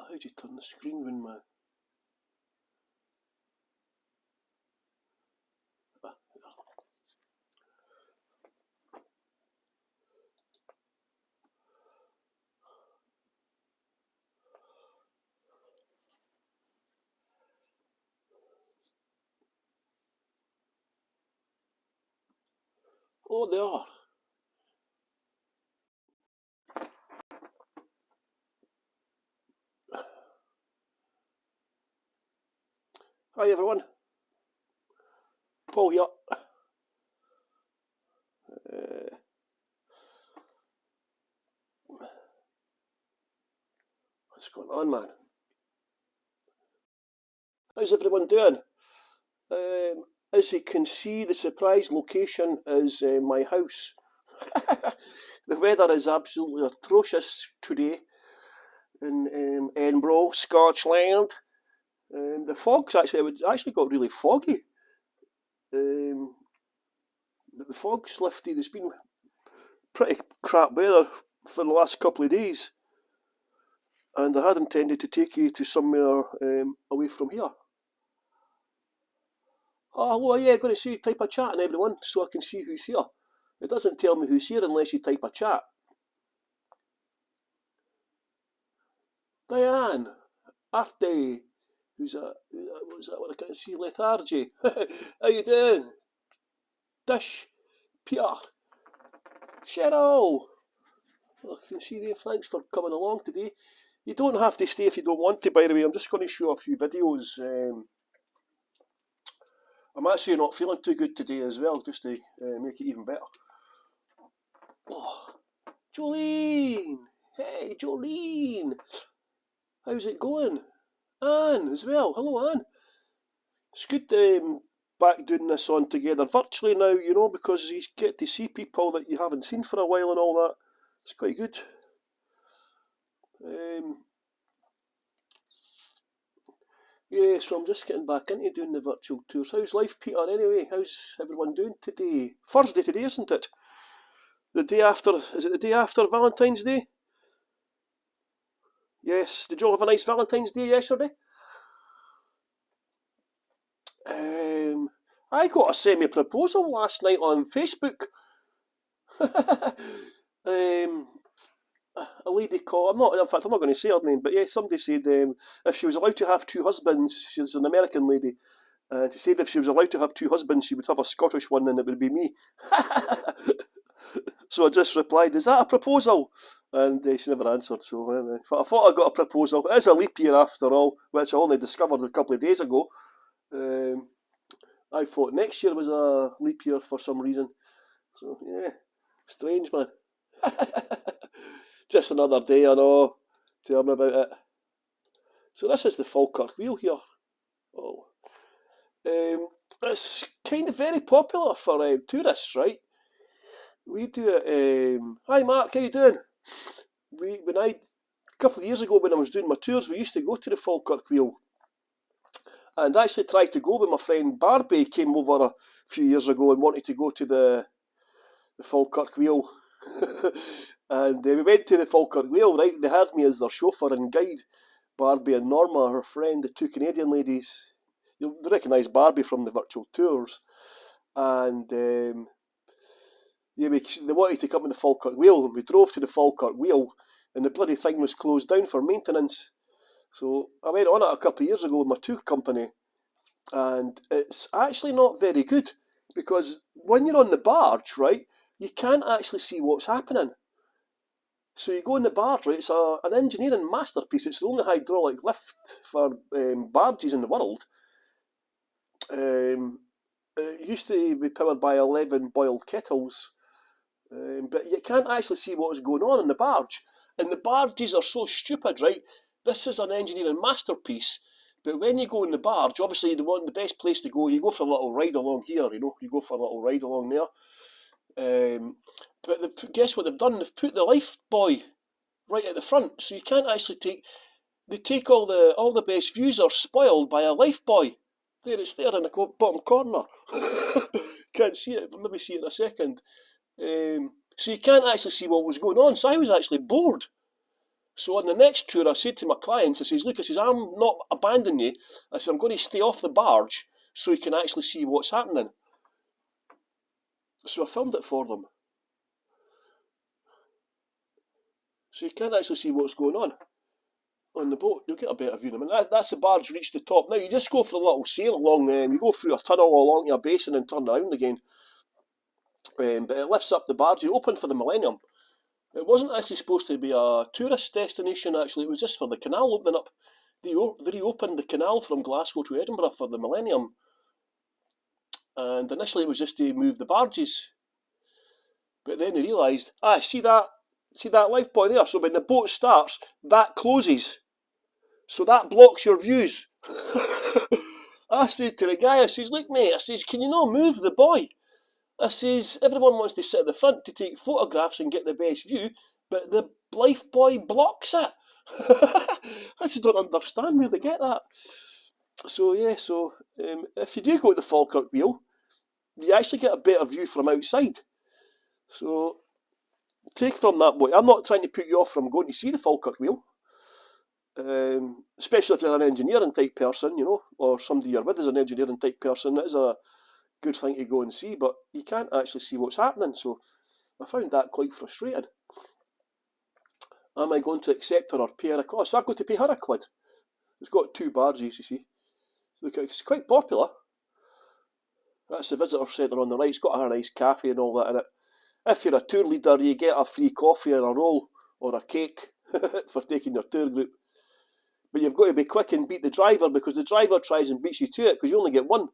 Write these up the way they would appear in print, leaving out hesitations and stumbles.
How do you turn the screen round, man? Oh, they are. Hi everyone, Paul here. What's going on, man? How's everyone doing? As you can see, the surprise location is my house. The weather is absolutely atrocious today in Edinburgh, Scotland. The fog's actually got really foggy. The fog's lifted. It's been pretty crap weather for the last couple of days, and I had intended to take you to somewhere away from here. Oh, well, yeah, going to see type of chat and everyone so I can see who's here. It doesn't tell me who's here unless you type a chat. Diane, Arte, who's that? What's that one I can't see? Lethargy. How you doing? Dish, Peter, Cheryl. I can see you. Thanks for coming along today. You don't have to stay if you don't want to, by the way. I'm just going to show a few videos. I'm actually not feeling too good today as well, just to make it even better. Oh, Jolene! Hey, Jolene! How's it going? Anne as well. Hello, Anne. It's good back doing this on together virtually now, you know, because you get to see people that you haven't seen for a while and all that. It's quite good. Yeah, so I'm just getting back into doing the virtual tours. How's life, Peter, anyway? How's everyone doing today? Thursday today, isn't it? The day after, is it the day after Valentine's Day? Yes, did you all have a nice Valentine's Day yesterday? I got a semi-proposal last night on Facebook. A lady called, I'm not going to say her name, but yeah, somebody said if she was allowed to have two husbands, she's an American lady, and she said if she was allowed to have two husbands, she would have a Scottish one and it would be me. So I just replied, is that a proposal? And she never answered, so anyway. I thought I got a proposal. It is a leap year after all, which I only discovered a couple of days ago. I thought next year was a leap year for some reason. So yeah, strange, man. Just another day, I know. Tell me about it. So this is the Falkirk Wheel here. Oh, it's kind of very popular for tourists, right? We do it. Hi, Mark. How you doing? A couple of years ago when I was doing my tours, we used to go to the Falkirk Wheel, and I actually tried to go with my friend Barbie. Came over a few years ago and wanted to go to the Falkirk Wheel. And we went to the Falkirk Wheel, right? They had me as their chauffeur and guide. Barbie and Norma, her friend, the two Canadian ladies. You'll recognise Barbie from the virtual tours. And yeah, they wanted to come in the Falkirk Wheel, and we drove to the Falkirk Wheel, and the bloody thing was closed down for maintenance. So I went on it a couple of years ago with my tour company, and it's actually not very good, because when you're on the barge, right, you can't actually see what's happening. So you go in the barge, right, it's an engineering masterpiece. It's the only hydraulic lift for barges in the world. It used to be powered by 11 boiled kettles, but you can't actually see what's going on in the barge. And the barges are so stupid, right? This is an engineering masterpiece, but when you go in the barge, obviously the best place to go, you go for a little ride along here, you know, you go for a little ride along there. But guess what they've done? They've put the life buoy right at the front, so you can't actually take all the best views are spoiled by a life buoy. There it's there in the bottom corner. Can't see it, but maybe see it in a second. So you can't actually see what was going on. So I was actually bored. So on the next tour, I said to my clients, I says, look, I says, I'm not abandoning you. I said, I'm going to stay off the barge so you can actually see what's happening. So I filmed it for them. So you can actually see what's going on the boat. You'll get a better view. I mean, that's the barge reached the top. Now you just go for a little sail along, you go through a tunnel along a basin and turn around again. But it lifts up the barge. It opened for the Millennium. It wasn't actually supposed to be a tourist destination, actually. It was just for the canal opening up. They reopened the canal from Glasgow to Edinburgh for the Millennium. And initially it was just to move the barges. But then they realised, see that lifebuoy there? So when the boat starts, that closes. So that blocks your views. I said to the guy, I says, look mate, I says, can you not move the buoy? I says, everyone wants to sit at the front to take photographs and get the best view, but the lifebuoy blocks it. I just don't understand where they get that. So yeah, if you do go to the Falkirk Wheel, you actually get a better view from outside. So take from that buoy. I'm not trying to put you off from going to see the Falkirk Wheel. Especially if you're an engineering type person, you know, or somebody you're with is an engineering type person. It is a good thing to go and see, but you can't actually see what's happening, so I found that quite frustrating. Am I going to accept her or pay her a cost? So I've got to pay her £1. It's got 2 barges, you see. Look, it's quite popular. That's the visitor centre on the right. It's got a nice cafe and all that in it. If you're a tour leader, you get a free coffee and a roll or a cake for taking your tour group. But you've got to be quick and beat the driver, because the driver tries and beats you to it, because you only get one.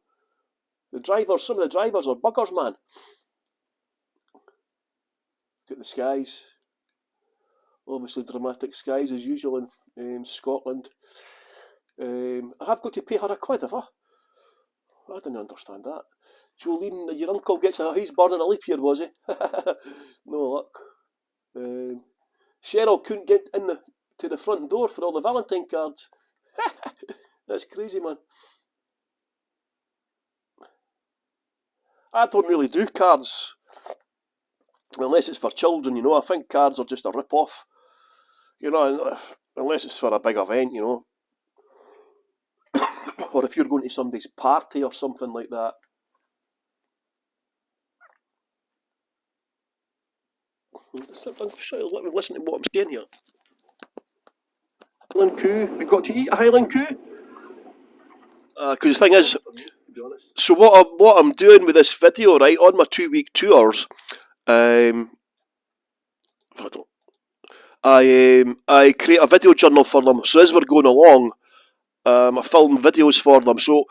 Some of the drivers are buggers, man. Look at the skies. Obviously dramatic skies as usual in Scotland. I have got to pay her £1, have I? I didn't understand that. Jolene, your uncle he's born in a leap year, was he? No luck. Cheryl couldn't get to the front door for all the Valentine cards. That's crazy, man. I don't really do cards unless it's for children, you know. I think cards are just a rip-off, you know, unless it's for a big event, you know. Or if you're going to somebody's party or something like that. Let me listen to what I'm saying here. Highland Coo, we got to eat a Highland Coo. Because the thing is, so what I'm doing with this video, right, on my 2-week tours, I create a video journal for them. So as we're going along, I film videos for them. So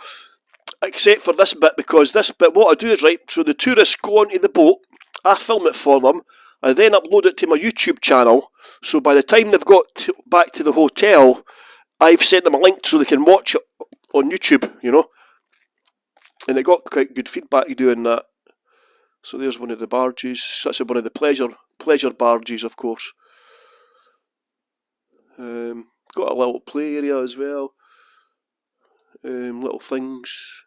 except for this bit, because this bit, what I do is, right, so the tourists go onto the boat, I film it for them, I then upload it to my YouTube channel. So by the time they've got back to the hotel, I've sent them a link so they can watch it on YouTube, you know. And it got quite good feedback doing that. So there's one of the barges. That's one of the pleasure barges, of course. Got a little play area as well. Little things.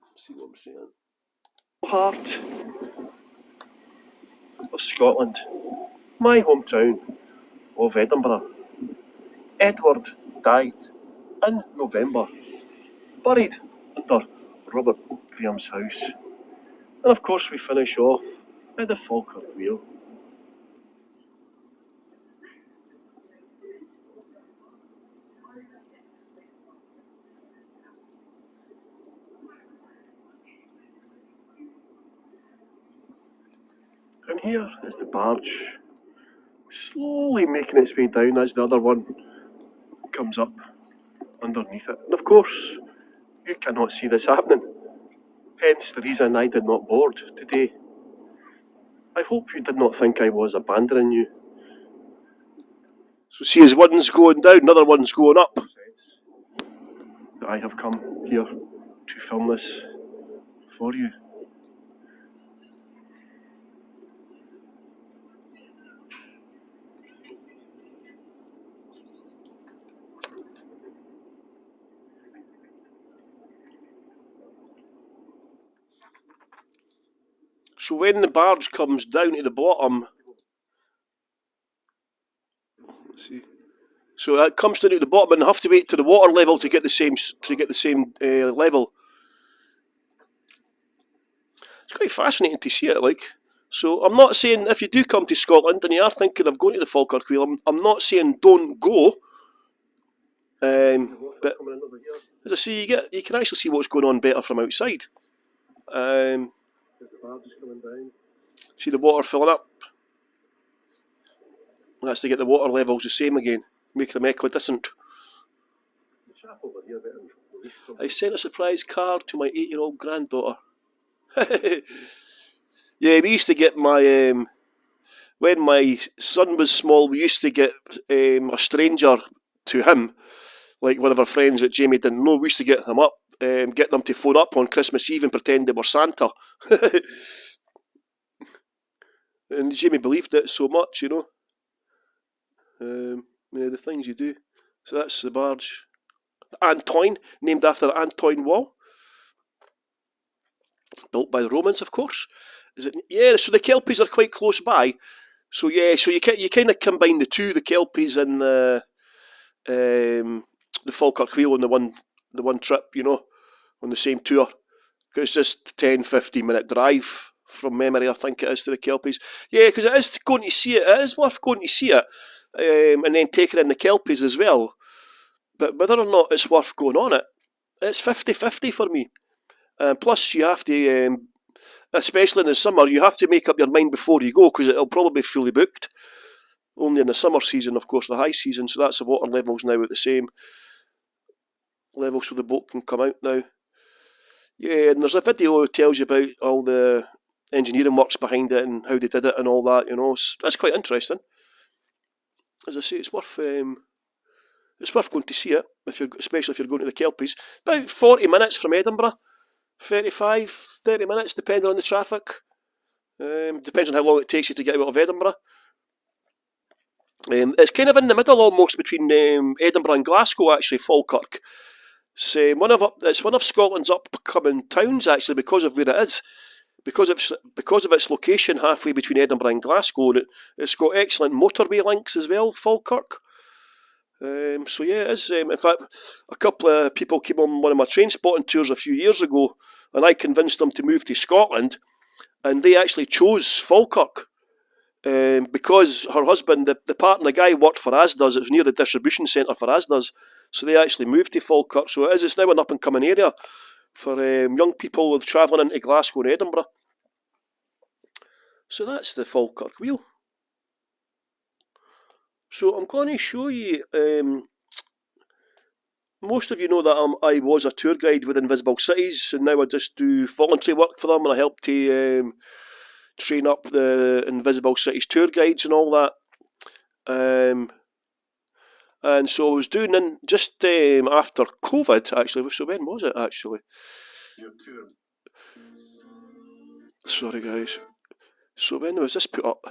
Let's see what I'm saying. Heart of Scotland, my hometown of Edinburgh. Edward died in November, buried under Robert Graham's house. And of course we finish off at the Falkirk Wheel. And here is the barge, slowly making its way down as the other one comes up underneath it. And of course, you cannot see this happening. Hence the reason I did not board today. I hope you did not think I was abandoning you. So see, as one's going down, another one's going up. I have come here to film this for you. So when the barge comes down to the bottom, See, so that comes down to the bottom, and you have to wait to the water level to get the same level. It's quite fascinating to see it, like. So I'm not saying if you do come to Scotland and you are thinking of going to the Falkirk Wheel, I'm not saying don't go. But as I say, you can actually see what's going on better from outside. There's the barges coming down. See the water filling up. That's to get the water levels the same again, make them equidistant. I sent a surprise card to my 8-year-old granddaughter. Yeah, we used to get my when my son was small, we used to get a stranger to him, like one of our friends that Jamie didn't know. We used to get them up, get them to phone up on Christmas Eve and pretend they were Santa. And Jamie believed it so much, you know. Yeah, the things you do. So that's the barge. Antoine, named after Antoine Wall. Built by the Romans, of course. Is it? Yeah, so the Kelpies are quite close by. So yeah, so you kind of combine the two, the Kelpies and the Falkirk Wheel on the one trip, you know, on the same tour. It's just 10-15 minute drive from memory, I think it is, to the Kelpies. Yeah, because it is going to see it. It is worth going to see it, and then taking in the Kelpies as well. But whether or not it's worth going on it, it's 50-50 for me. Plus, you have to, especially in the summer, you have to make up your mind before you go, because it'll probably be fully booked. Only in the summer season, of course, the high season, so that's the water levels now at the same level, so the boat can come out now. Yeah, and there's a video that tells you about all the engineering works behind it and how they did it and all that, you know. That's quite interesting. As I say, it's worth going to see it, especially if you're going to the Kelpies. About 40 minutes from Edinburgh, 35-30 minutes, depending on the traffic. Depends on how long it takes you to get out of Edinburgh. It's kind of in the middle almost between Edinburgh and Glasgow, actually, Falkirk. It's one of Scotland's upcoming towns, actually, because of where it is. Because of its location halfway between Edinburgh and Glasgow, and it's got excellent motorway links as well, Falkirk. So yeah, it is. In fact, a couple of people came on one of my train spotting tours a few years ago, and I convinced them to move to Scotland, and they actually chose Falkirk. Because her husband, the partner, the guy worked for Asda's. It was near the distribution centre for Asda's, so they actually moved to Falkirk. So it's now an up and coming area for young people travelling into Glasgow and Edinburgh. So that's the Falkirk Wheel. So I'm going to show you. Most of you know that I was a tour guide with Invisible Cities, and now I just do voluntary work for them, and I help to train up the Invisible Cities tour guides and all that. And so I was doing just after COVID, actually. So when was it, actually? Your tour. Sorry, guys. So when was this put up?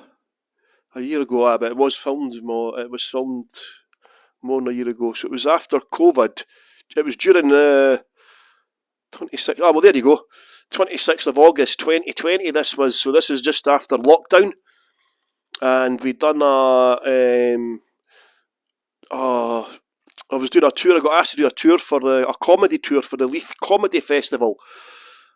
A year ago, but it was filmed more than a year ago. So it was after COVID. It was during the 26th. Oh, well, there you go. 26th of August 2020. This is just after lockdown, and we'd done I was doing a tour. I got asked to do a tour for a comedy tour for the Leith Comedy Festival,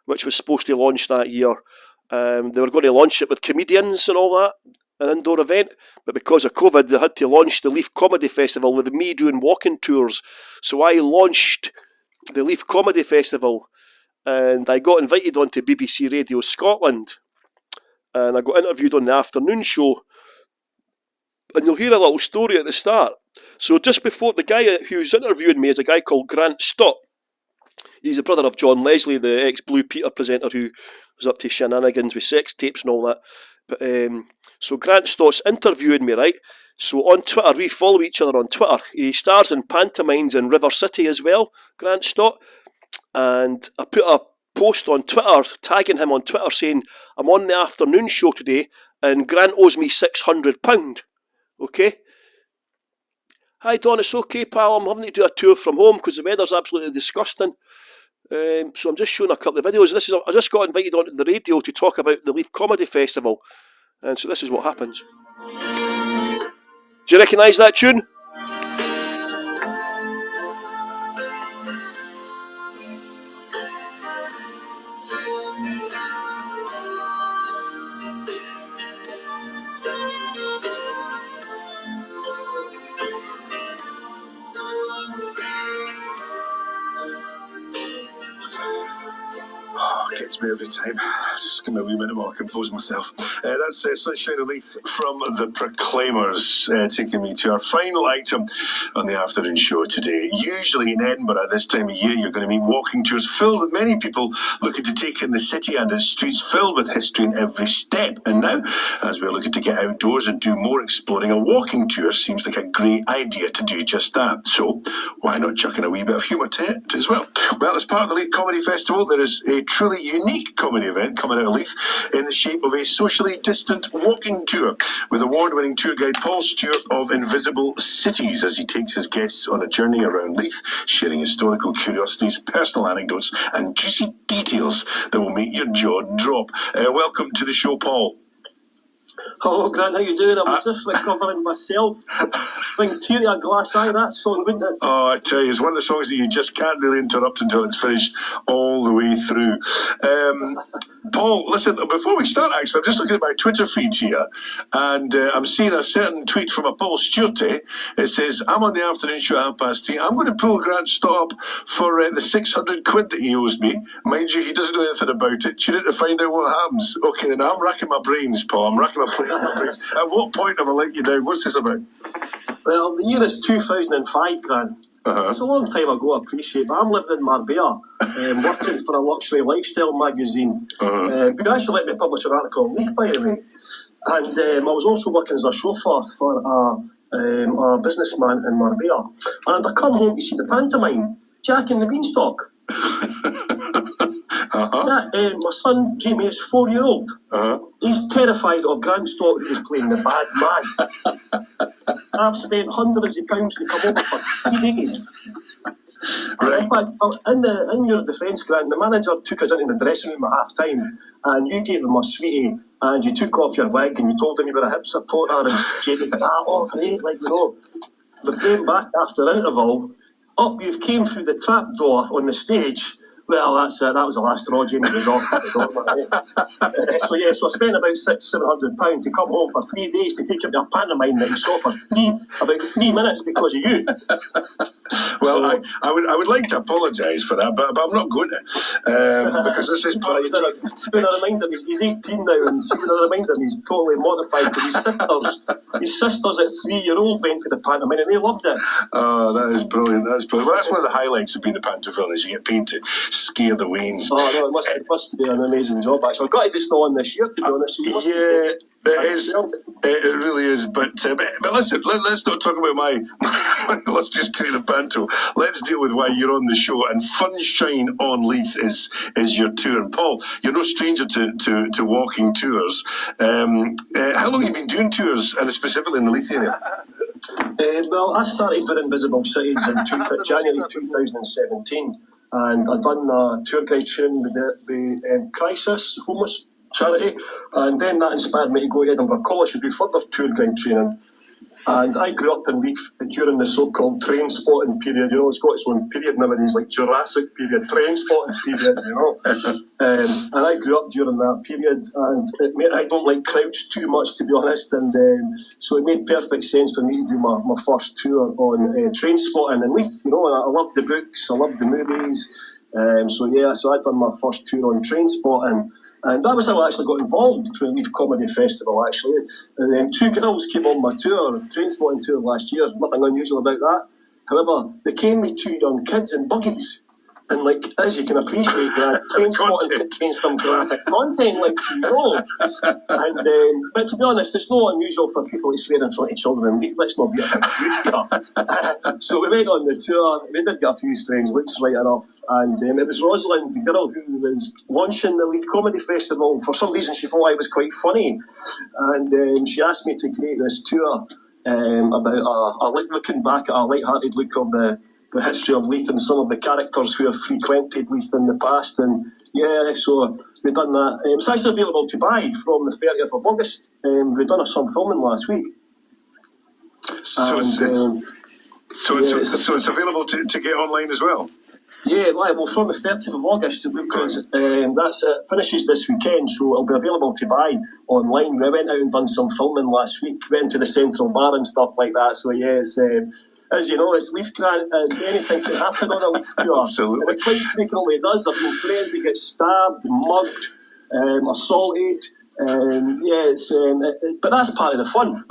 which was supposed to launch that year. They were going to launch it with comedians and all that, an indoor event, but because of COVID, they had to launch the Leith Comedy Festival with me doing walking tours. So I launched the Leith Comedy Festival, and I got invited onto BBC Radio Scotland, and I got interviewed on the afternoon show. And you'll hear a little story at the start. So just before, the guy who's interviewing me is a guy called Grant Stott. He's the brother of John Leslie, the ex-Blue Peter presenter who was up to shenanigans with sex tapes and all that. But so Grant Stott's interviewing me, right? So on Twitter, we follow each other on Twitter. He stars in pantomimes in River City as well, Grant Stott. And I put a post on Twitter, tagging him on Twitter, saying, I'm on the afternoon show today, and Grant owes me £600. Okay? Hi Don, it's okay pal, I'm having to do a tour from home because the weather's absolutely disgusting. So I'm just showing a couple of videos. I just got invited onto the radio to talk about the Leith Comedy Festival, and so this is what happens. Do you recognise that tune? Gets me every time. Just give me a wee minute while I compose myself. That's Sunshine of Leith from the Proclaimers, taking me to our final item on the afternoon show today. Usually in Edinburgh at this time of year, you're going to meet walking tours filled with many people looking to take in the city and its streets, filled with history in every step. And now, as we're looking to get outdoors and do more exploring, a walking tour seems like a great idea to do just that. So why not chuck in a wee bit of humour to it as well? Well, as part of the Leith Comedy Festival, there is a truly unique comedy event coming out of Leith in the shape of a socially distant walking tour with award-winning tour guide Paul Stewart of Invisible Cities as he takes his guests on a journey around Leith, sharing historical curiosities, personal anecdotes and juicy details that will make your jaw drop. Welcome to the show, Paul. Hello, Grant, how you doing? I was just recovering myself. Bring teary glass eye, that song, wouldn't it? Oh, I tell you, it's one of the songs that you just can't really interrupt until it's finished all the way through. Paul, listen, before we start, actually, I'm just looking at my Twitter feed here, and I'm seeing a certain tweet from a Paul Stewart. It says, I'm on the afternoon show at 8:30. I'm going to pull Grant Stop for the 600 quid that he owes me. Mind you, he doesn't know anything about it. Tune in to find out what happens. Okay, then I'm racking my brains, Paul. I'm racking my brains. At what point have I let you down? What's this about? Well, the year is 2005, Grant. It's a long time ago, I appreciate, but I'm living in Marbella, working for a luxury lifestyle magazine. Who actually let me publish an article on Leith, by the way. And I was also working as a chauffeur for a businessman in Marbella. And I come home to see the pantomime, Jack and the Beanstalk. My son Jamie is 4-year-old. He's terrified of Grant Stott, who was playing the bad man. I've spent hundreds of pounds to come over for 3 days. Right. In fact, in your defence, Grant, the manager took us into the dressing room at half time, and you gave him a sweetie, and you took off your wig, and you told him you were a hip supporter, and Jamie said, oh, great, like, you know. We came back after interval, up you came through the trap door on the stage. Well, that's it. That was the last straw. Jamie was off at the door. So I spent about £600-700 to come home for 3 days to take up your pantomime that you saw for about 3 minutes because of you. Well, so, I would like to apologise for that, but I'm not going to because this is part of it's been a reminder. He's 18 now, and it's been a reminder he's totally modified because his sisters at 3-year-old went to the pantomime and they loved it. Oh, that is brilliant. That's brilliant. Well, that's one of the highlights of being the panto villain. You get paid to scare the wains. Oh no, it must be an amazing job. Actually, I've got to do snow on this year, to be honest. Yeah. It is. It really is. But listen, let's not talk about my let's just clear the panto. Let's deal with why you're on the show. And Funshine on Leith is your tour. And Paul, you're no stranger to walking tours. How long have you been doing tours, and specifically in the Leith area? Well, I started with Invisible Cities in January 2017. And I'd done a tour guide training with the Crisis Homeless charity, and then that inspired me to go to Edinburgh College to do further tour guide training. And I grew up in Leith during the so-called train spotting period. You know, it's got its own period nowadays, like Jurassic period, train spotting period, you know. And I grew up during that period, and I don't like crowds too much, to be honest, and so it made perfect sense for me to do my first tour on train spotting in Leith, you know. And I loved the books, I loved the movies, so I'd done my first tour on train spotting. And that was how I actually got involved with the Leith Comedy Festival, actually. And then 2 girls came on my tour, train spotting tour last year, nothing unusual about that. However, they came with 2 young kids in buggies. And, like, as you can appreciate, train spotting contains some graphic content, like, you know. And, but to be honest, it's not unusual for people to swear in front of children. Let's not be a bit rude here. So we went on the tour. We did get a few strange looks, right enough. And it was Rosalind, the girl who was launching the Leith Comedy Festival. For some reason, she thought I was quite funny. And she asked me to create this tour about looking back at a light-hearted look of the history of Leith and some of the characters who have frequented Leith in the past. And yeah, so we've done that. It's actually available to buy from the 30th of August. We've done some filming last week. So it's available to get online as well. Yeah, well, from the 30th of August, because that's finishes this weekend, so it'll be available to buy online. We went out and done some filming last week, went to the Central Bar and stuff like that. So yeah, it's, as you know, it's Leith Grant, and anything can happen on a Leith tour. Absolutely. And it quite frequently does. I've been friends that get stabbed, mugged, assaulted. But that's part of the fun.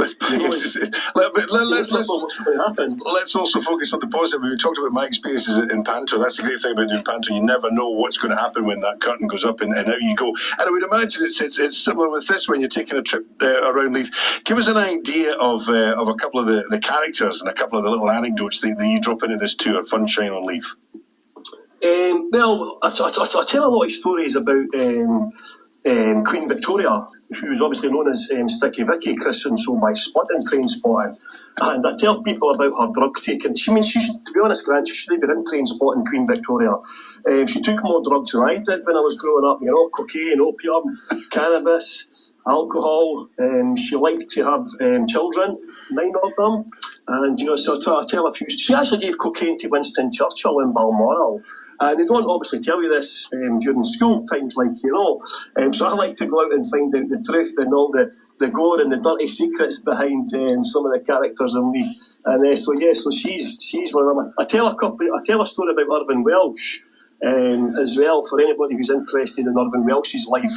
Let's also focus on the positive. We talked about my experiences in Panto. That's the great thing about doing Panto. You never know what's going to happen when that curtain goes up and out you go. And I would imagine it's similar with this when you're taking a trip around Leith. Give us an idea of a couple of the characters and a couple of the little anecdotes that you drop into this tour, Funshine on Leith. Well, I tell a lot of stories about Queen Victoria, who's obviously known as Sticky Vicky, christened so by Split in Trainspotting. And I tell people about her drug taking. To be honest, Grant, she should have been in Trainspotting, Queen Victoria. She took more drugs than I did when I was growing up. You know, cocaine, opium, cannabis, alcohol. She liked to have children, 9 of them. And, you know, so I tell a few. She actually gave cocaine to Winston Churchill in Balmoral. They don't obviously tell you this during school times, like, you know. So I like to go out and find out the truth and all the gore and the dirty secrets behind some of the characters in Leith. And so she's one of them. I tell a story about Irvin Welsh as well, for anybody who's interested in Irvin Welsh's life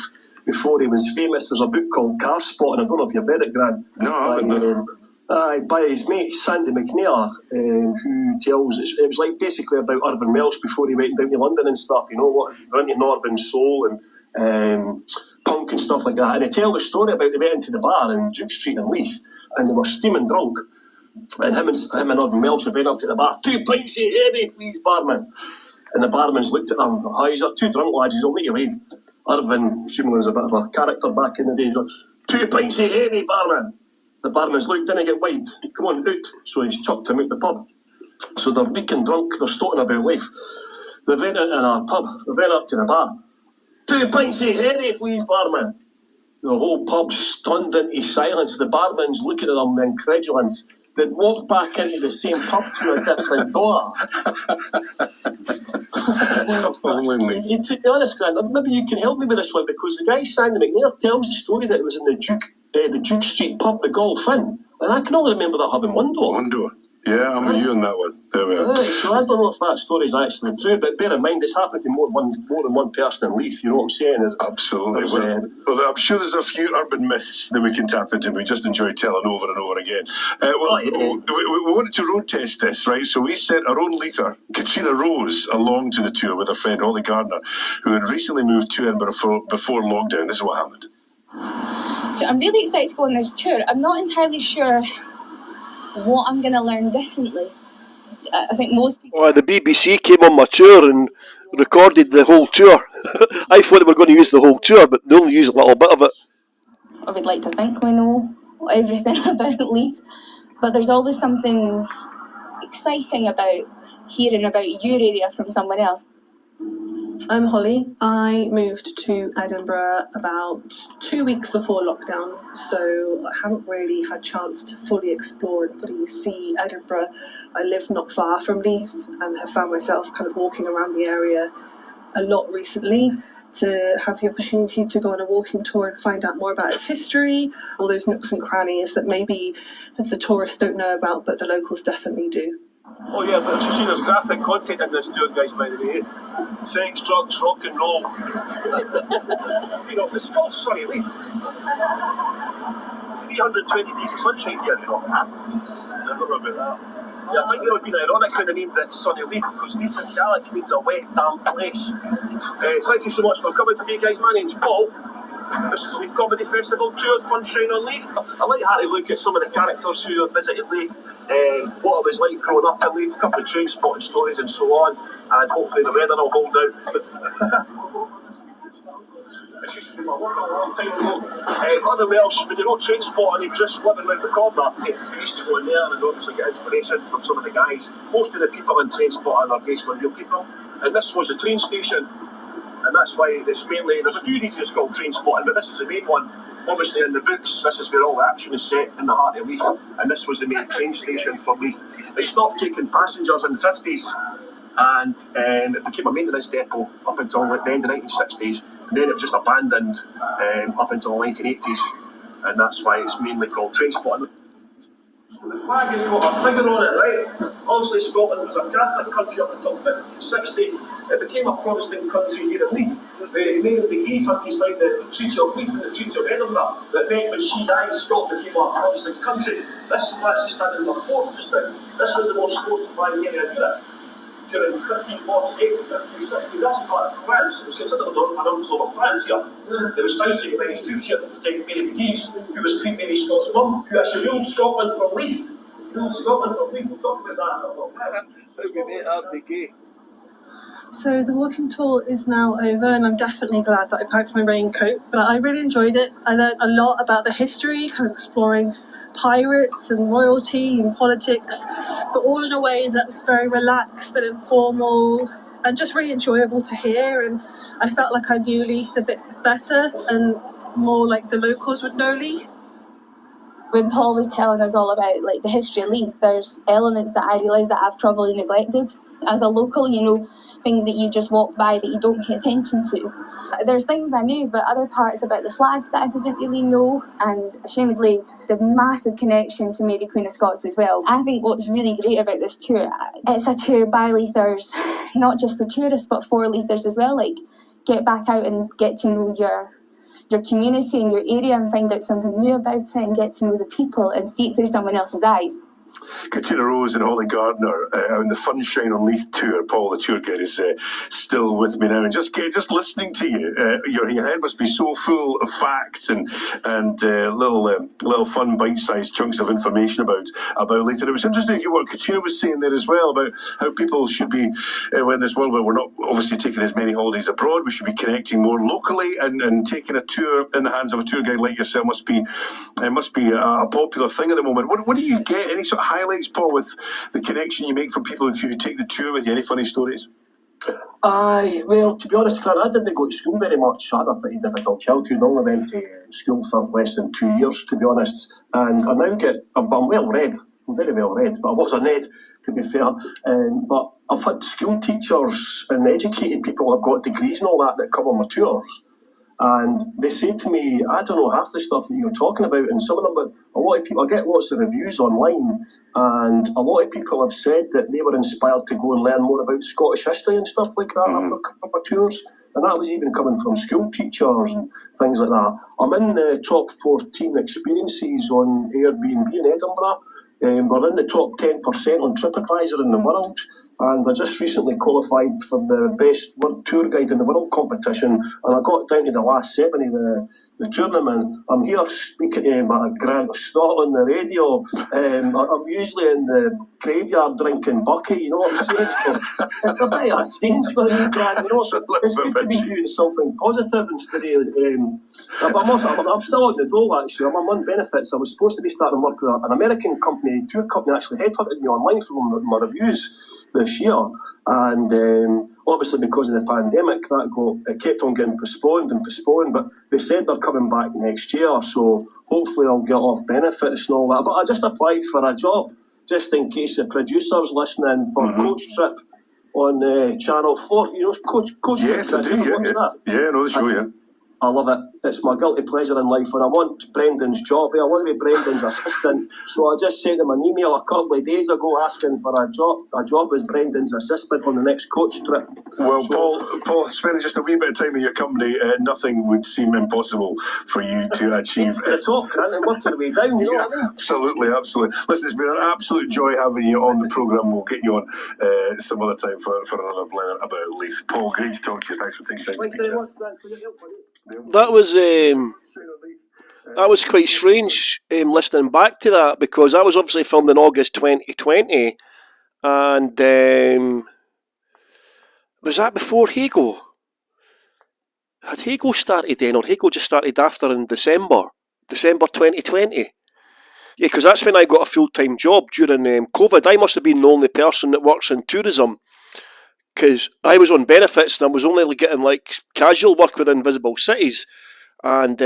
before he was famous. There's a book called Car Spotting. I don't know if you've read it, Grant. No, I haven't. By his mate Sandy McNair, who tells it was like basically about Irvin Welsh before he went down to London and stuff. You know what? He went into Northern Soul and punk and stuff like that. And they tell the story about they went into the bar in Duke Street in Leith, and they were steaming drunk. And him and Irvin Welsh went up to the bar. 2 pints of heavy, please, barman. And the barman's looked at them. Oh, he's up 2 drunk lads. He'll make you leave. Irvin, assuming was a bit of a character back in the day, he goes, 2 pints of heavy, barman. The barman's looked, didn't get wide. Come on, out. So he's chucked him out the pub. So they're reeking drunk, they're stoating about life. They went in a pub, they went up to the bar. 2 pints of herring, please, barman. The whole pub's stunned into silence. The barman's looking at them, incredulous. They'd walked back into the same pub through a different door. To be honest, Grant, maybe you can help me with this one, because the guy, Sandy McNair, tells the story that it was in the Duke Street pub, the Golf Inn. And I can only remember that having one door. One door. Yeah, I'm with you on that one. There we are. So I don't know if that story's actually true, but bear in mind, it's happened to more than one person in Leith, you know what I'm saying? Absolutely. Well, I'm sure there's a few urban myths that we can tap into. We just enjoy telling over and over again. We wanted to road test this, right? So we sent our own Leither, Katrina Rose, along to the tour with her friend Holly Gardner, who had recently moved to Edinburgh before lockdown. This is what happened. So I'm really excited to go on this tour. I'm not entirely sure what I'm going to learn differently. I think most people... Well, the BBC came on my tour and recorded the whole tour. I thought they were going to use the whole tour, but they only used a little bit of it. I would like to think we know everything about Leith, but there's always something exciting about hearing about your area from someone else. I'm Holly. I moved to Edinburgh about 2 weeks before lockdown, so I haven't really had a chance to fully explore and fully see Edinburgh. I live not far from Leith and have found myself kind of walking around the area a lot recently to have the opportunity to go on a walking tour and find out more about its history, all those nooks and crannies that maybe the tourists don't know about, but the locals definitely do. Oh yeah, but you see there's graphic content in this tour, guys, by the way. Sex, drugs, rock and roll. You know, the Scots, sorry, Leith. 320 days of sunshine here, you know. I don't know about that. Yeah, I think it would be ironic when they named it Sunny Leith, because Leith in Gaelic means a wet, damp place. Thank you so much for coming today, guys. My name's Paul. This is the Leith Comedy Festival tour, Funshine on Leith. I like how to look at some of the characters who have visited Leith, what it was like growing up in Leith, a couple of train spotting stories and so on, and hopefully the weather will hold out. This used to be my work a long time ago. Irvin Welsh, when you know train spotting, he was just living around the corner. He used to go in there and obviously get inspiration from some of the guys. Most of the people in train spotting are based on real people, and this was a train station. And that's why it's mainly, there's a few of these just called train spotting, but this is the main one. Obviously, in the books, this is where all the action is set in the heart of Leith, and this was the main train station for Leith. They stopped taking passengers in the 50s, and it became a maintenance depot up until the end of the 1960s, and then it was just abandoned up until the 1980s, and that's why it's mainly called train spotting. The flag has got a figure on it, right? Obviously, Scotland was a Catholic country up until 1560. It became a Protestant country here in Leith. Mainly the Gays had to sign the Treaty of Leith and the Treaty of Edinburgh. That meant when she died, Scotland became a Protestant country. This flag is standing in the fort just now. This was the most fortified area in Europe. During 1548 and 1560, that's part of France. It was considered an enclave of France here. There was thousands of French troops here to protect Mary the Guise, who was Queen Mary Scott's mum, who actually ruled Scotland from Leith. Ruled Scotland from Leith. We'll talk about that in a little bit. So the walking tour is now over, and I'm definitely glad that I packed my raincoat, but I really enjoyed it. I learned a lot about the history, kind of exploring pirates and royalty and politics, but all in a way that's very relaxed and informal and just really enjoyable to hear. And I felt like I knew Leith a bit better and more like the locals would know Leith. When Paul was telling us all about like the history of Leith, there's elements that I realised that I've probably neglected as a local, you know, things that you just walk by that you don't pay attention to. There's things I knew, but other parts about the flags that I didn't really know, and ashamedly the massive connection to Mary Queen of Scots as well. I think what's really great about this tour, it's a tour by Leithers, not just for tourists but for Leithers as well. Like, get back out and get to know your community and your area and find out something new about it and get to know the people and see it through someone else's eyes. Katina Rose and Holly Gardner on the Funshine on Leith tour. Paul, the tour guide, is still with me now, and just listening to you, your head must be so full of facts and little fun bite-sized chunks of information about Leith. And it was interesting to hear what Katina was saying there as well about how people should be, in this world where we're not obviously taking as many holidays abroad, we should be connecting more locally, and taking a tour in the hands of a tour guide like yourself must be a popular thing at the moment. What do you get? Any sort of highlights, Paul, with the connection you make from people who take the tour with you? Any funny stories? Aye, well, to be honest, Fran, I didn't go to school very much. I had a pretty difficult childhood. I only went to school for less than 2 years, to be honest. And I now I'm well read. I'm very well read, but I was a Ned, to be fair. But I've had school teachers and educated people who've got degrees and all that come on my tours. And they say to me, I don't know half the stuff that you're talking about, and some of them, but a lot of people, I get lots of reviews online, and a lot of people have said that they were inspired to go and learn more about Scottish history and stuff like that after a couple of tours, and that was even coming from school teachers and things like that. I'm in the top 14 experiences on Airbnb in Edinburgh. We're in the top 10% on TripAdvisor in the world, and I just recently qualified for the best tour guide in the world competition, and I got down to the last 7 of the tournament. I'm here speaking to my Grant Snot on the radio. I'm usually in the graveyard drinking bucky, you know what I'm saying? So it's a bit of a change for me, Grant. You know, it's good to be doing something positive instead of. I'm still on the dole, actually. I'm on benefits. I was supposed to be starting work with an American company. Tour company actually headhunted me online for my reviews this year, and obviously because of the pandemic it kept on getting postponed, but they said they're coming back next year, so hopefully I'll get off benefits and all that. But I just applied for a job just in case the producer's listening for Coach Trip on Channel 4. You know Coach Yes, Trip? I do, yeah, I know the show, yeah. I love it. It's my guilty pleasure in life, and I want Brendan's job. I want to be Brendan's assistant. So I just sent him an email a couple of days ago asking for a job as Brendan's assistant on the next coach trip. Well, Paul, spending just a wee bit of time in your company, nothing would seem impossible for you to achieve. The top, Grant, and work your way down, you know what I mean? Absolutely. Listen, it's been an absolute joy having you on the programme. We'll get you on some other time for another blather about Leith. Paul, great to talk to you. Thanks for taking time to speak to us. That was quite strange listening back to that, because that was obviously filmed in August 2020, and was that before Hago? Had Hago started then, or Hago just started after in December 2020? Yeah, because that's when I got a full-time job during COVID. I must have been the only person that works in tourism, because I was on benefits and I was only getting like casual work with Invisible Cities, and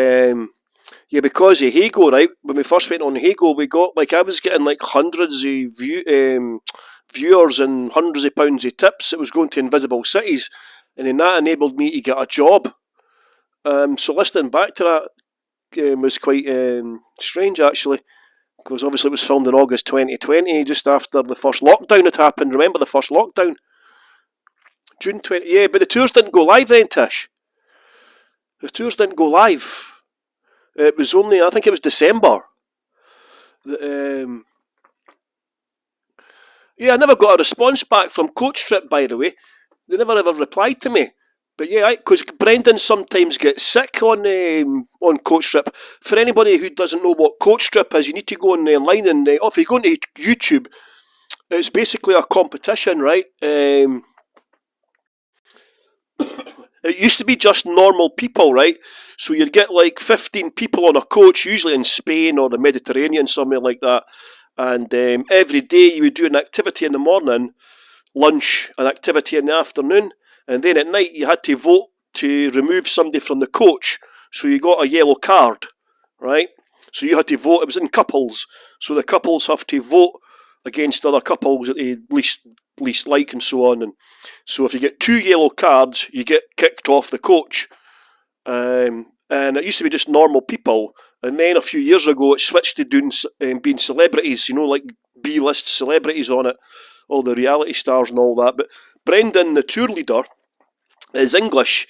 Yeah, because of Hago, right? When we first went on Hago, we got like I was getting like hundreds of viewers and hundreds of pounds of tips that was going to Invisible Cities, and then that enabled me to get a job. So listening back to that was quite strange actually, because obviously it was filmed in August 2020, just after the first lockdown had happened. Remember the first lockdown? June 20. Yeah, but the tours didn't go live then, Tish. The tours didn't go live. It was only, I think it was December. Yeah, I never got a response back from Coach Trip, by the way. They never ever replied to me. But yeah, because Brendan sometimes gets sick on Coach Trip. For anybody who doesn't know what Coach Trip is, you need to go online and if you go into YouTube, it's basically a competition, right? It used to be just normal people, right? So you'd get like 15 people on a coach, usually in Spain or the Mediterranean, somewhere like that. And every day you would do an activity in the morning, lunch, an activity in the afternoon, and then at night you had to vote to remove somebody from the coach. So you got a yellow card, right? So you had to vote. It was in couples. So the couples have to vote against other couples that they least like and so on. And so if you get 2 yellow cards, you get kicked off the coach. And it used to be just normal people. And then a few years ago, it switched to being celebrities, like B-list celebrities on it, all the reality stars and all that. But Brendan, the tour leader, is English.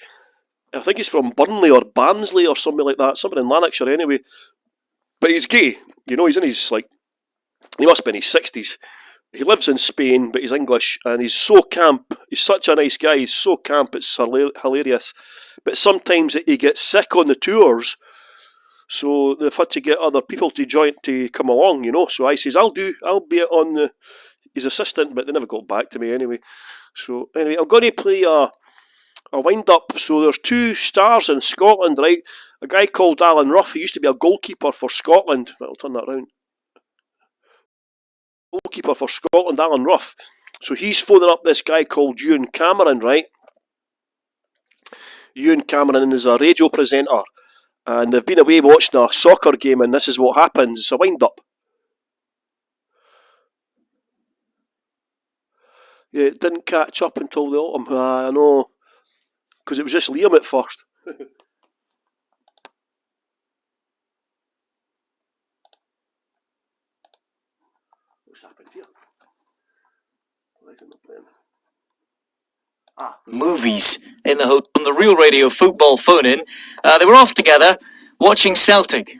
I think he's from Burnley or Barnsley or something like that, something in Lanarkshire anyway. But he's gay, he's in his, he must be in his 60s. He lives in Spain, but he's English, and he's so camp. He's such a nice guy, he's so camp, it's hilarious. But sometimes he gets sick on the tours, so they've had to get other people to come along, So I says, I'll be on his assistant, but they never got back to me anyway. So anyway, I'm going to play a wind-up. So there's 2 stars in Scotland, right? A guy called Alan Ruff, he used to be a goalkeeper for Scotland. I'll turn that around. Goalkeeper for Scotland, Alan Ruff. So he's phoning up this guy called Ewan Cameron, right? Ewan Cameron is a radio presenter, and they've been away watching a soccer game, and this is what happens. It's a wind-up. Yeah, it didn't catch up until the autumn. I know, because it was just Liam at first. What's happened here? Movies in the hotel on the Real Radio football phone-in. They were off together watching Celtic.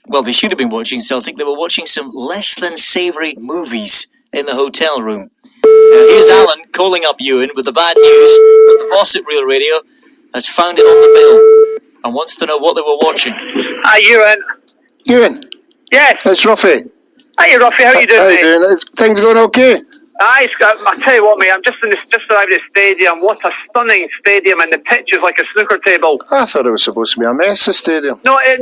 Well, they should have been watching Celtic. They were watching some less than savoury movies in the hotel room. Here's Alan calling up Ewan with the bad news that the boss at Real Radio has found it on the bill and wants to know what they were watching. Hi, Ewan. Ewan, Yes. it's Ruffy. Hi, Ruffy. How are you doing, How mate? you doing? Is things going okay? Aye, I tell you what, mate. I'm just arrived at the stadium. What a stunning stadium, and the pitch is like a snooker table. I thought it was supposed to be a mess, the stadium. No, I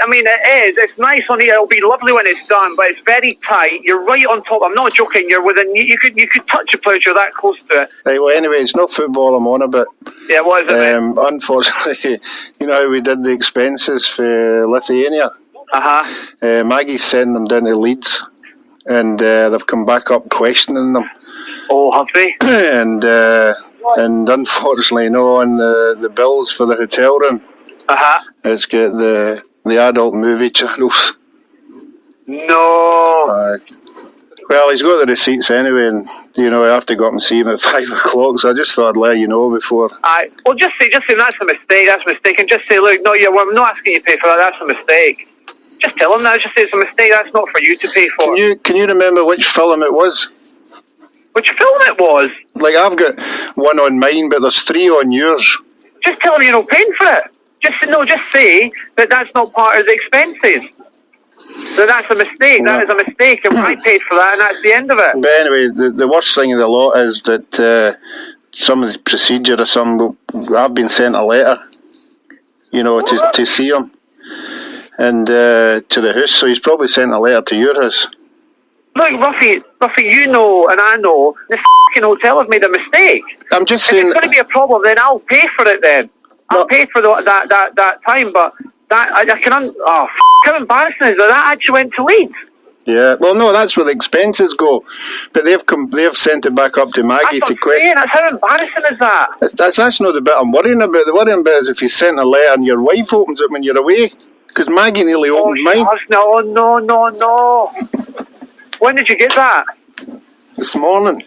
mean it is. It's nice on here. It'll be lovely when it's done, but it's very tight. You're right on top. I'm not joking. You're within. You could touch the place. You're that close to it. Right. Well, anyway, it's not football I'm on about. Yeah, what is it, mate? Unfortunately, you know how we did the expenses for Lithuania. Maggie's sending them down to Leeds, and they've come back up questioning them. Oh, have they? and unfortunately, no, on the bills for the hotel room, it's got the adult movie channels. No. Well, he's got the receipts anyway, and I have to go up and see him at 5 o'clock. So I just thought I'd let you know before. Well, just say that's a mistake. That's a mistake, and just say, look, no, I'm not asking you to pay for that. That's a mistake. Just tell him that. Just say it's a mistake. That's not for you to pay for. Can you remember which film it was? Which film it was? Like, I've got one on mine, but there's 3 on yours. Just tell him you're not paying for it. Just say that that's not part of the expenses. That's a mistake. That is a mistake, and I paid for that, and that's the end of it. But anyway, the worst thing of the lot is that some of the procedure or something, I've been sent a letter, to see him, and to the house. So he's probably sent a letter to your house. Look, Ruffy, you know, and I know, this f***ing hotel have made a mistake. I'm just saying... If it's going to be a problem, then I'll pay for it then. I'll pay for that time, but I can how embarrassing is that? That actually went to Leeds. Yeah, well, no, that's where the expenses go, but they've sent it back up to Maggie to quit. That's how embarrassing is that? That's not the bit I'm worrying about. The worrying bit is if you sent a letter and your wife opens it when you're away, because Maggie nearly opened mine. No. When did you get that? This morning.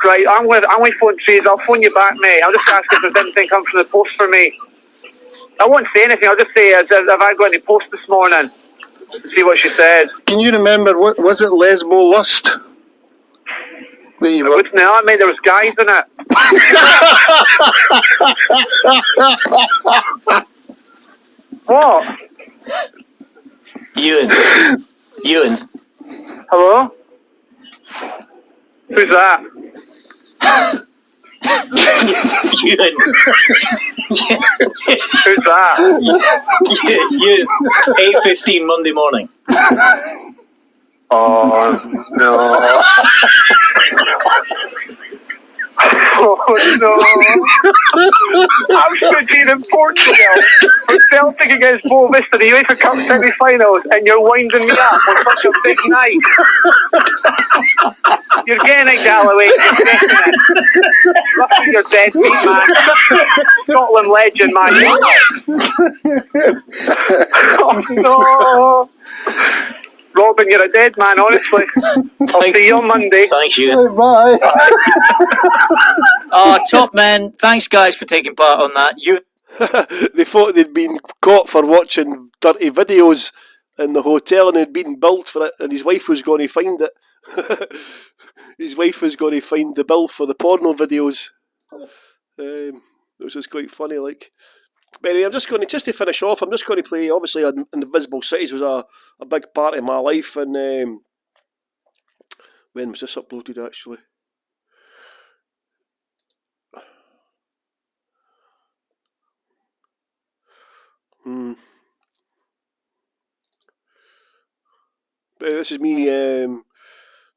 Right, I'm going to phone Trees. I'll phone you back, mate. I'll just ask if there's anything come from the post for me. I won't say anything. I'll just say, have I got any post this morning? See what she said. Can you remember, what was it, Lesbo Lust? No, mate, there was guys in it. What? Ewan. Hello? Who's that? Ewan. Who's that? You. 8:15 Monday morning. Oh, no. Oh, no. I'm studying in Portugal for Celtic against Boa Vista, the UEFA Cup semi-finals, and you're winding me up on such a big night. You're getting it, Galloway. You're getting it. Roughly you're dead meat, man. Scotland legend, man. Oh, no. Robin, you're a dead man, honestly. I'll see you on Monday. Thanks, Ewan. Bye. Oh, top man. Thanks, guys, for taking part on that. They thought they'd been caught for watching dirty videos in the hotel and had been billed for it, and his wife was going to find it. His wife was going to find the bill for the porno videos. Which was quite funny, like. But anyway, just to finish off, I'm just going to play, obviously, Invisible Cities was a big part of my life, and when was this uploaded, actually? But this is me done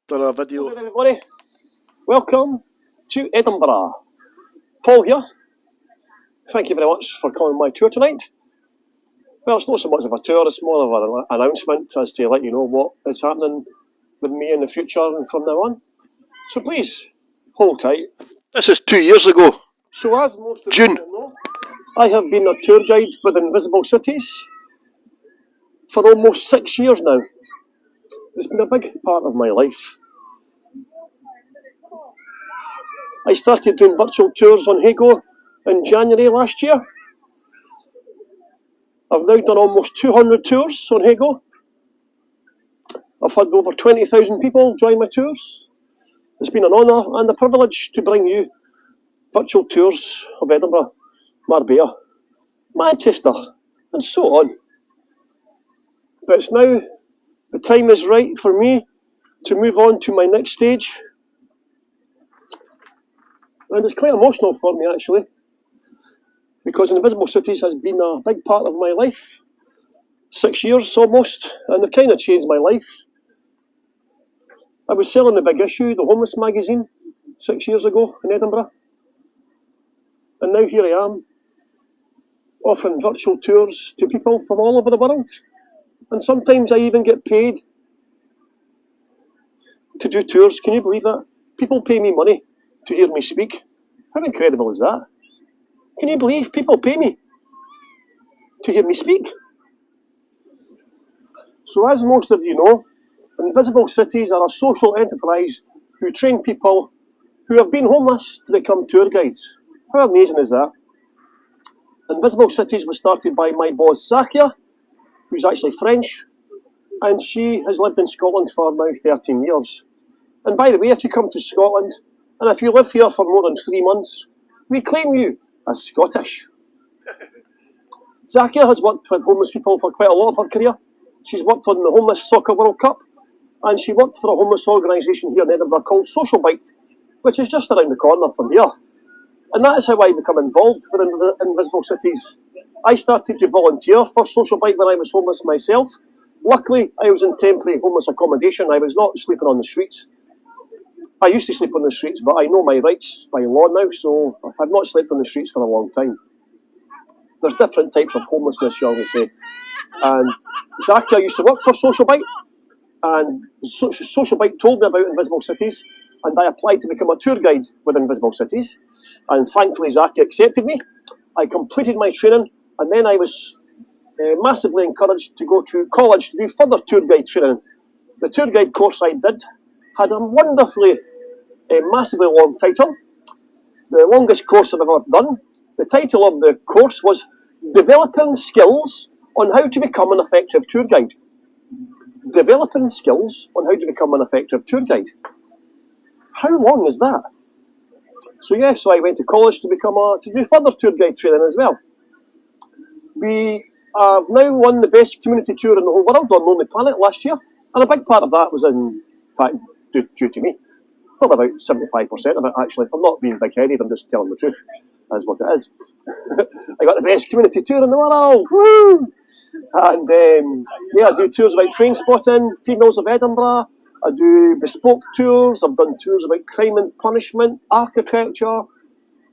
a video. Hello everybody, welcome to Edinburgh. Paul here. Thank you very much for coming on my tour tonight. Well, it's not so much of a tour, it's more of an announcement as to let you know what is happening with me in the future and from now on. So please, hold tight. This is 2 years ago. So as most of you know, I have been a tour guide with Invisible Cities for almost 6 years now. It's been a big part of my life. I started doing virtual tours on Hago in January last year. I've now done almost 200 tours on Hago. I've had over 20,000 people join my tours. It's been an honour and a privilege to bring you virtual tours of Edinburgh, Marbella, Manchester, and so on. But it's now the time is right for me to move on to my next stage. And it's quite emotional for me, actually, because Invisible Cities has been a big part of my life. 6 years almost, and they've kind of changed my life. I was selling the Big Issue, the homeless magazine, 6 years ago in Edinburgh. And now here I am, offering virtual tours to people from all over the world. And sometimes I even get paid to do tours. Can you believe that? People pay me money to hear me speak. How incredible is that? Can you believe people pay me to hear me speak? So as most of you know, Invisible Cities are a social enterprise who train people who have been homeless to become tour guides. How amazing is that? Invisible Cities was started by my boss Zakia, who's actually French, and she has lived in Scotland for now 13 years. And by the way, if you come to Scotland, and if you live here for more than 3 months, we claim you as Scottish. Zakia has worked with homeless people for quite a lot of her career. She's worked on the Homeless Soccer World Cup, and she worked for a homeless organisation here in Edinburgh called Social Bite, which is just around the corner from here. And that is how I become involved with Invisible Cities. I started to volunteer for Social Bite when I was homeless myself. Luckily, I was in temporary homeless accommodation. I was not sleeping on the streets. I used to sleep on the streets, but I know my rights by law now, so I've not slept on the streets for a long time. there's different types of homelessness, shall we say. And Zakia used to work for Social Bite, and Social Bite told me about Invisible Cities, and I applied to become a tour guide with Invisible Cities, and thankfully Zakia accepted me. I completed my training, and then I was massively encouraged to go to college to do further tour guide training. The tour guide course I did had a wonderfully, massively long title, the longest course I've ever done. The title of the course was Developing Skills on How to Become an Effective Tour Guide. Developing Skills on How to Become an Effective Tour Guide. How long is that? So so I went to college to do further tour guide training as well. We have now won the best community tour in the whole world on Lonely Planet last year, and a big part of that was in fact due to me. Probably about 75% of it, actually. I'm not being big-headed, I'm just telling the truth. That's what it is. I got the best community tour in the world. Woo! And I do tours about train spotting, females of Edinburgh. I do bespoke tours. I've done tours about crime and punishment, architecture,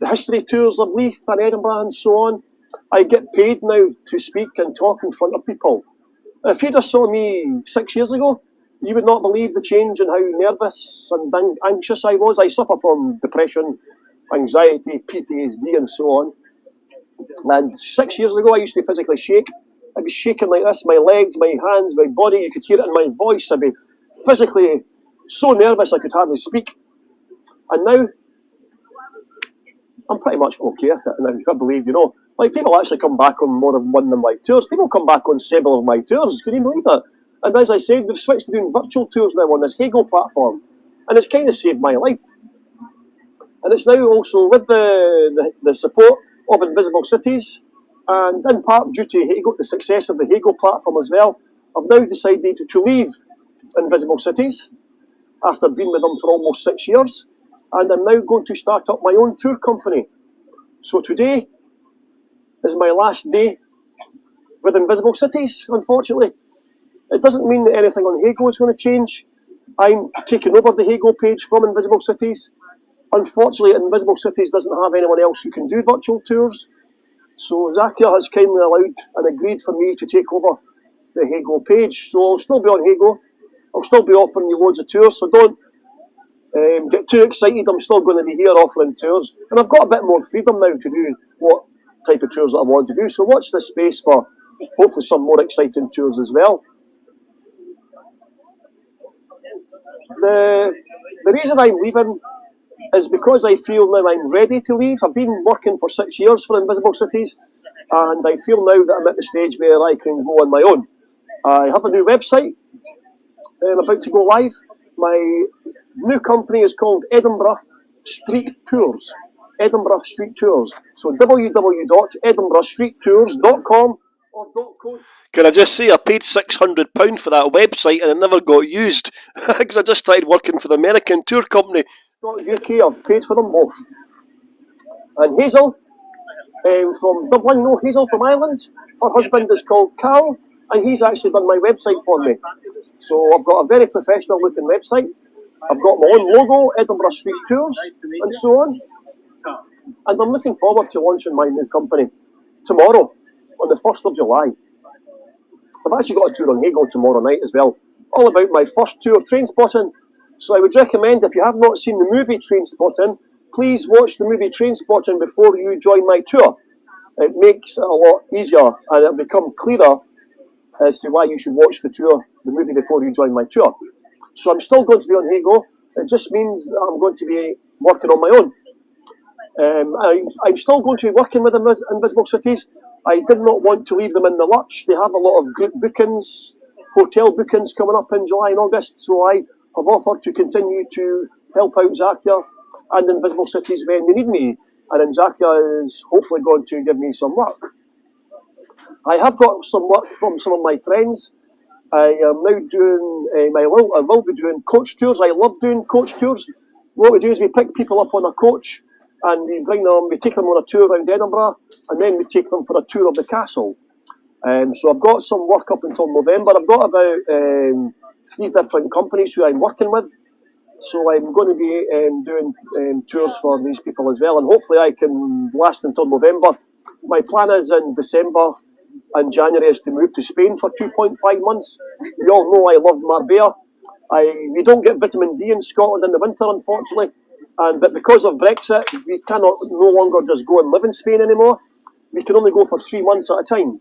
the history tours of Leith and Edinburgh and so on. I get paid now to speak and talk in front of people. If you just saw me 6 years ago, you would not believe the change in how nervous and anxious I was. I suffer from depression, anxiety, PTSD and so on. And 6 years ago I used to physically shake. I'd be shaking like this, my legs, my hands, my body, you could hear it in my voice. I'd be physically so nervous I could hardly speak. And now, I'm pretty much okay at it. And I believe, like people actually come back on more than one of my tours. People come back on several of my tours. Can you believe that? And as I said, we've switched to doing virtual tours now on this Hego platform. And it's kind of saved my life. And it's now also with the support of Invisible Cities, and in part due to Hego, the success of the Hego platform as well, I've now decided to leave Invisible Cities after being with them for almost 6 years. And I'm now going to start up my own tour company. So today is my last day with Invisible Cities, unfortunately. It doesn't mean that anything on Hego is going to change. I'm taking over the Hego page from Invisible Cities. Unfortunately, Invisible Cities doesn't have anyone else who can do virtual tours. So Zakia has kindly allowed and agreed for me to take over the Hego page. So I'll still be on Hego. I'll still be offering you loads of tours, so don't get too excited. I'm still going to be here offering tours. And I've got a bit more freedom now to do what type of tours that I want to do. So watch this space for hopefully some more exciting tours as well. The reason I'm leaving is because I feel now I'm ready to leave. I've been working for 6 years for Invisible Cities, and I feel now that I'm at the stage where I can go on my own. I have a new website. I'm about to go live. My new company is called Edinburgh Street Tours. Edinburgh Street Tours. So www.edinburghstreettours.com or .co. Can I just say I paid £600 for that website and it never got used because I just started working for the American tour company. .uk, I've paid for them both. And Hazel from Dublin, no, Hazel from Ireland. Her husband is called Carl, and he's actually done my website for me. So I've got a very professional looking website. I've got my own logo, Edinburgh Street Tours, and so on. And I'm looking forward to launching my new company tomorrow, on the 1st of July. I've actually got a tour on Hego tomorrow night as well, all about my first tour, Trainspotting. So I would recommend, if you have not seen the movie Trainspotting, please watch the movie Trainspotting before you join my tour. It makes it a lot easier and it'll become clearer as to why you should watch the movie before you join my tour. So I'm still going to be on Hego. It just means I'm going to be working on my own. I'm still going to be working with Invisible Cities. I did not want to leave them in the lurch. They have a lot of group bookings, hotel bookings coming up in July and August, so I have offered to continue to help out Zakia and Invisible Cities when they need me. And then Zakia is hopefully going to give me some work. I have got some work from some of my friends. I am now doing, I will be doing coach tours. I love doing coach tours. What we do is we pick people up on a coach and we take them on a tour around Edinburgh, and then we take them for a tour of the castle. So I've got some work up until November. I've got about 3 different companies who I'm working with. So I'm going to be doing tours for these people as well, and hopefully I can last until November. my plan is in December and January is to move to Spain for 2.5 months. You all know I love Marbella. We don't get vitamin D in Scotland in the winter, unfortunately, but because of Brexit, we cannot no longer just go and live in Spain anymore. We can only go for 3 months at a time.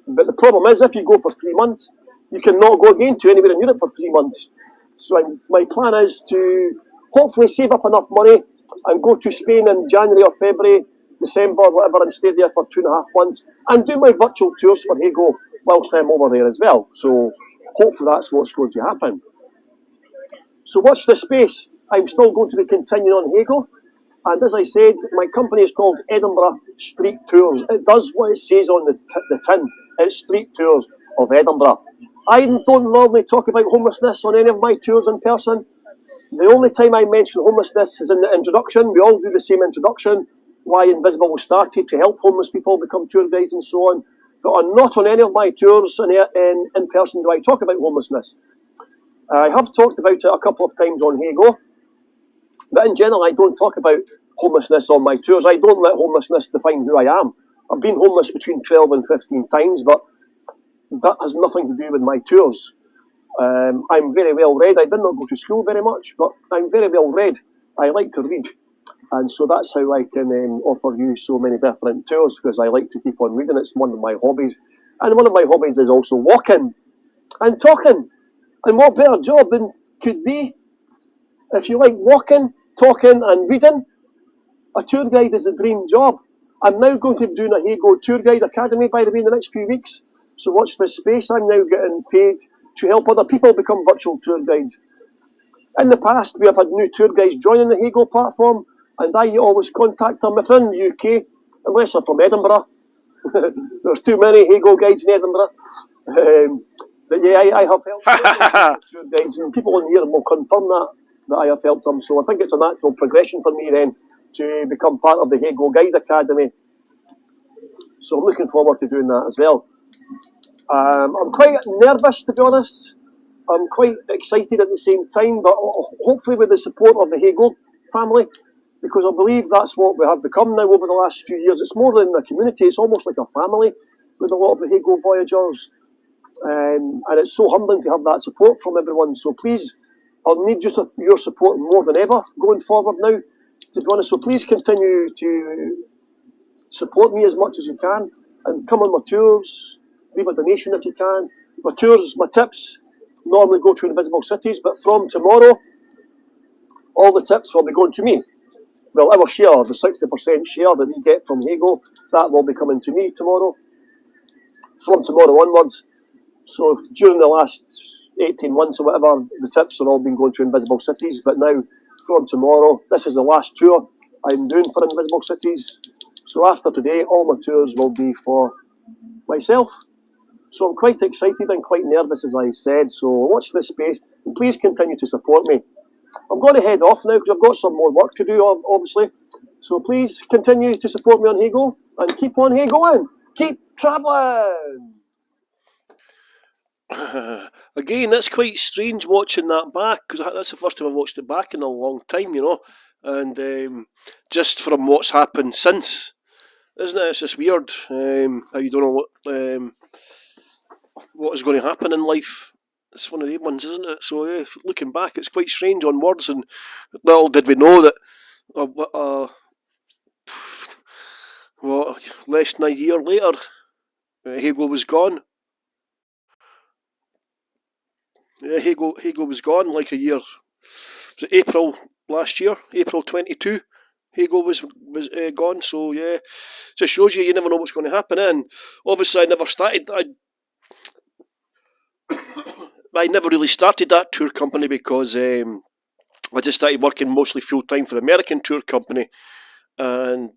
But the problem is, if you go for 3 months, you cannot go again to anywhere in Europe for 3 months. So my plan is to hopefully save up enough money and go to Spain in January or February, December, whatever, and stay there for 2.5 months and do my virtual tours for Hago whilst I'm over there as well. So hopefully that's what's going to happen. So watch this space. I'm still going to be continuing on Hago. And as I said, my company is called Edinburgh Street Tours. It does what it says on the tin. It's Street Tours of Edinburgh. I don't normally talk about homelessness on any of my tours in person. The only time I mention homelessness is in the introduction. We all do the same introduction, why Invisible was started to help homeless people become tour guides and so on. But not on any of my tours in person do I talk about homelessness. I have talked about it a couple of times on Hago, but in general I don't talk about homelessness on my tours. I don't let homelessness define who I am. I've been homeless between 12 and 15 times, but that has nothing to do with my tours. I'm very well read. I did not go to school very much, but I'm very well read. I like to read. And so that's how I can offer you so many different tours, because I like to keep on reading. It's one of my hobbies. And one of my hobbies is also walking and talking. And what better job than could be? If you like walking, talking and reading, a tour guide is a dream job. I'm now going to be doing a Hago Tour Guide Academy, by the way, in the next few weeks. So watch this space. I'm now getting paid to help other people become virtual tour guides. In the past, we have had new tour guides joining the Hago platform, and I always contact them within the UK, unless they're from Edinburgh. There's too many Hago guides in Edinburgh. But yeah, I have helped tour guides, and people in here will confirm that I have helped them. So I think it's a natural progression for me then to become part of the Hago Guide Academy. So I'm looking forward to doing that as well. I'm quite nervous, to be honest. I'm quite excited at the same time, but hopefully with the support of the Hago family, because I believe that's what we have become now over the last few years. It's more than a community, it's almost like a family with a lot of the Hago Voyagers. And it's so humbling to have that support from everyone. So please, I'll need just your support more than ever going forward now, to be honest. So please continue to support me as much as you can and come on my tours, leave a donation if you can. My tours, my tips normally go to Invisible Cities, but from tomorrow, all the tips will be going to me. Well, our share, the 60% share that we get from Hago, that will be coming to me tomorrow, from tomorrow onwards. So during the last 18 months or whatever, the tips have all been going to Invisible Cities, but now from tomorrow, this is the last tour I'm doing for Invisible Cities. So after today, all my tours will be for myself. So I'm quite excited and quite nervous, as I said. So watch this space and please continue to support me. I'm going to head off now because I've got some more work to do, obviously. So please continue to support me on Hago and keep on Hagoing. Keep travelling. Again, that's quite strange watching that back, because that's the first time I've watched it back in a long time, you know. And just from what's happened since, isn't it? It's just weird how you don't know what is going to happen in life. It's one of the ones, isn't it? So yeah, looking back, it's quite strange on words. And little did we know that less than a year later, Hago was gone. Yeah, Hago was gone like a year. Was it April last year? April 22. Hago was gone. So yeah, just shows you never know what's going to happen. And obviously, I never started. I never really started that tour company because I just started working mostly full time for the American tour company, and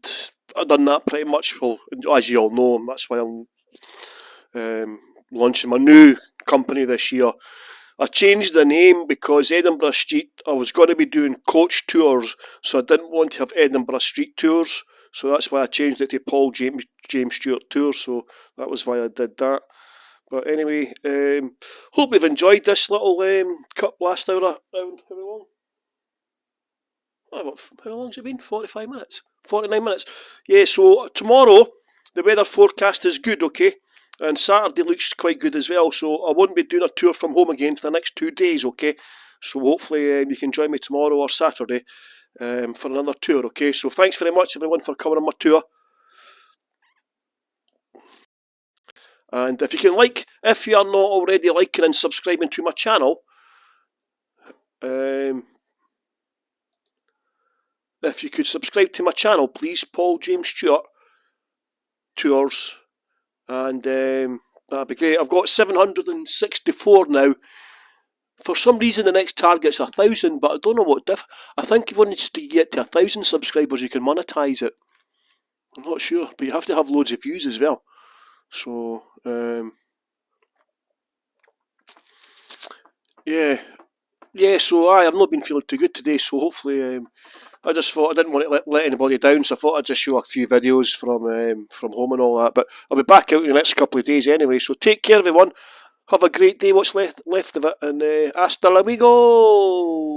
I've done that pretty much. Well, as you all know, that's why I'm launching my new company this year. I changed the name because Edinburgh Street, I was going to be doing coach tours, so I didn't want to have Edinburgh Street Tours, so that's why I changed it to Paul James Stewart Tours, so that was why I did that. But anyway, hope you've enjoyed this little cut last hour. How long? How long's it been? 45 minutes? 49 minutes? Yeah, so tomorrow the weather forecast is good, okay? And Saturday looks quite good as well, so I won't be doing a tour from home again for the next 2 days, okay? So hopefully you can join me tomorrow or Saturday for another tour, okay? So thanks very much everyone for coming on my tour. And if you are not already liking and subscribing to my channel, if you could subscribe to my channel, please, Paul James Stewart Tours, and that'd be great. I've got 764 now. For some reason, the next target's 1,000, but I don't know what I think if once you get to 1,000 subscribers, you can monetize it. I'm not sure, but you have to have loads of views as well. So, yeah. So I've not been feeling too good today, so hopefully, I just thought I didn't want to let anybody down, so I thought I'd just show a few videos from home and all that. But I'll be back out in the next couple of days anyway, so take care everyone. Have a great day, what's left of it, and hasta luego!